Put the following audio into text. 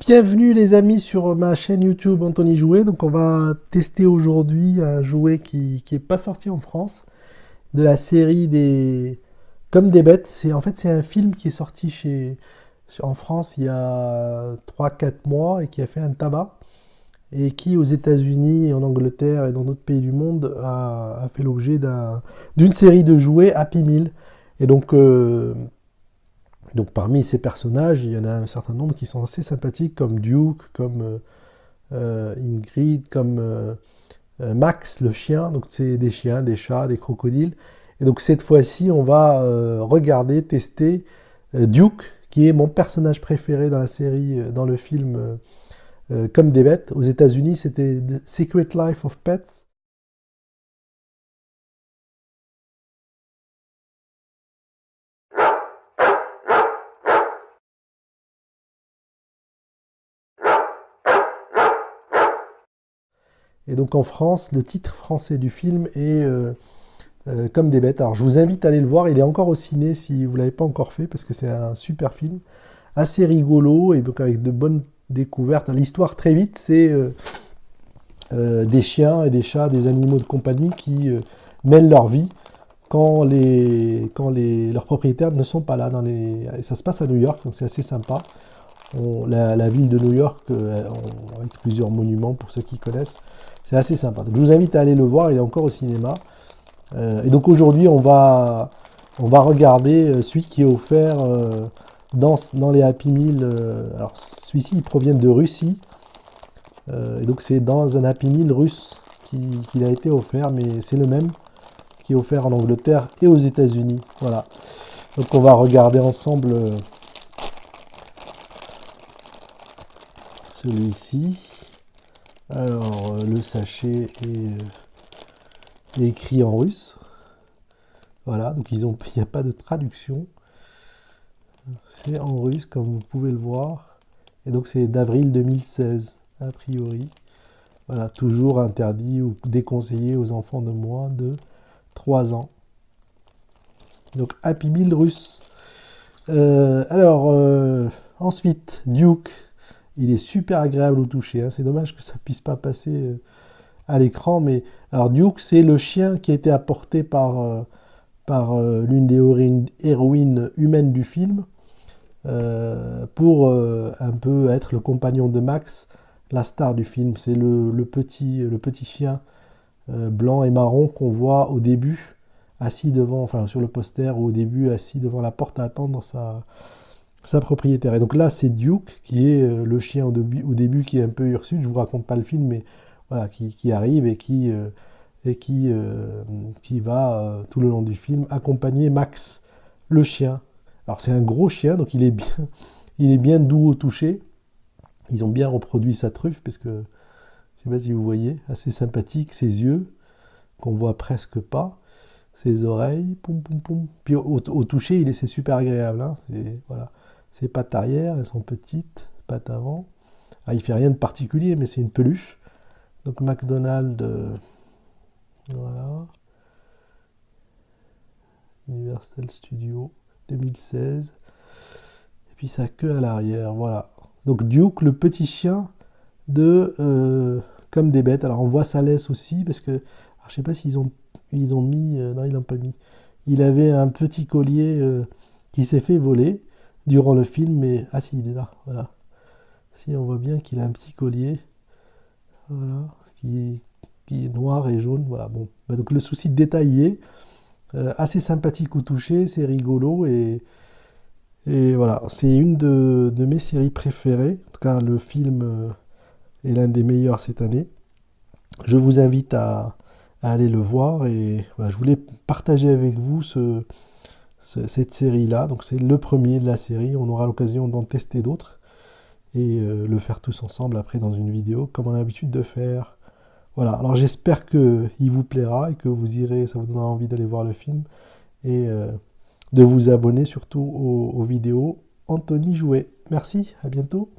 Bienvenue les amis sur ma chaîne YouTube Anthony Jouet. Donc on va tester aujourd'hui un jouet qui est pas sorti en France, de la série des Comme des bêtes. C'est un film qui est sorti en France il y a 3 4 mois et qui a fait un tabac et qui aux États-Unis et en Angleterre et dans d'autres pays du monde a fait l'objet d'une série de jouets Happy Meal. Et donc parmi ces personnages, il y en a un certain nombre qui sont assez sympathiques, comme Duke, comme Ingrid, comme Max, le chien. Donc c'est des chiens, des chats, des crocodiles. Et donc cette fois-ci, on va regarder, tester Duke, qui est mon personnage préféré dans la série, dans le film Comme des bêtes. Aux États-Unis, c'était The Secret Life of Pets. Et donc en France, le titre français du film est Comme des bêtes. Alors je vous invite à aller le voir, il est encore au ciné si vous ne l'avez pas encore fait, parce que c'est un super film, assez rigolo, et donc avec de bonnes découvertes. L'histoire très vite, c'est des chiens et des chats, des animaux de compagnie qui mènent leur vie quand leurs propriétaires ne sont pas là. Et ça se passe à New York, donc c'est assez sympa. La ville de New York, avec plusieurs monuments pour ceux qui connaissent, c'est assez sympa. Donc je vous invite à aller le voir, il est encore au cinéma. Et donc aujourd'hui, on va regarder celui qui est offert dans les Happy Meal. Alors celui-ci, il provient de Russie. Et donc c'est dans un Happy Meal russe qu'il a été offert, mais c'est le même qui est offert en Angleterre et aux États-Unis. Voilà. Donc on va regarder ensemble celui-ci. Alors le sachet est écrit en russe. Voilà, donc il n'y a pas de traduction. C'est en russe, comme vous pouvez le voir. Et donc c'est d'avril 2016, a priori. Voilà, toujours interdit ou déconseillé aux enfants de moins de 3 ans. Donc Happy Meal russe. Ensuite, Duke. Il est super agréable au toucher, hein. C'est dommage que ça ne puisse pas passer à l'écran. Mais alors Duke, c'est le chien qui a été apporté par l'une des héroïnes humaines du film, pour un peu être le compagnon de Max, la star du film. C'est le petit chien blanc et marron qu'on voit au début, assis devant, enfin sur le poster, ou au début assis devant la porte à attendre sa propriétaire. Et donc là, c'est Duke, qui est le chien au début, qui est un peu hirsute. Je vous raconte pas le film, mais voilà, qui arrive et qui va tout le long du film accompagner Max, le chien. Alors c'est un gros chien, donc il est bien doux au toucher. Ils ont bien reproduit sa truffe, parce que je sais pas si vous voyez, assez sympathique, ses yeux qu'on voit presque pas, ses oreilles, poum poum poum. Puis au toucher, c'est super agréable, hein. Voilà, ses pattes arrière, elles sont petites, pattes avant. Ah, il fait rien de particulier, mais c'est une peluche. Donc McDonald's. Voilà. Universal Studios 2016. Et puis sa queue à l'arrière, voilà. Donc Duke, le petit chien de Comme des bêtes. Alors on voit sa laisse aussi, parce que alors, je sais pas s'ils ont mis, non, ils l'ont pas mis. Il avait un petit collier qui s'est fait voler durant le film, mais ah si, il est là, voilà. Si on voit bien qu'il a un petit collier, voilà, qui est noir et jaune, voilà. Bon, bah, donc le souci de détail y est. Assez sympathique au toucher, c'est rigolo, et voilà, c'est une de mes séries préférées. En tout cas, le film est l'un des meilleurs cette année. Je vous invite à aller le voir, et voilà, je voulais partager avec vous cette série-là. Donc c'est le premier de la série, on aura l'occasion d'en tester d'autres et le faire tous ensemble après dans une vidéo, comme on a l'habitude de faire. Voilà, alors j'espère qu'il vous plaira et que ça vous donnera envie d'aller voir le film, et de vous abonner surtout aux vidéos Anthony Jouet. Merci, à bientôt.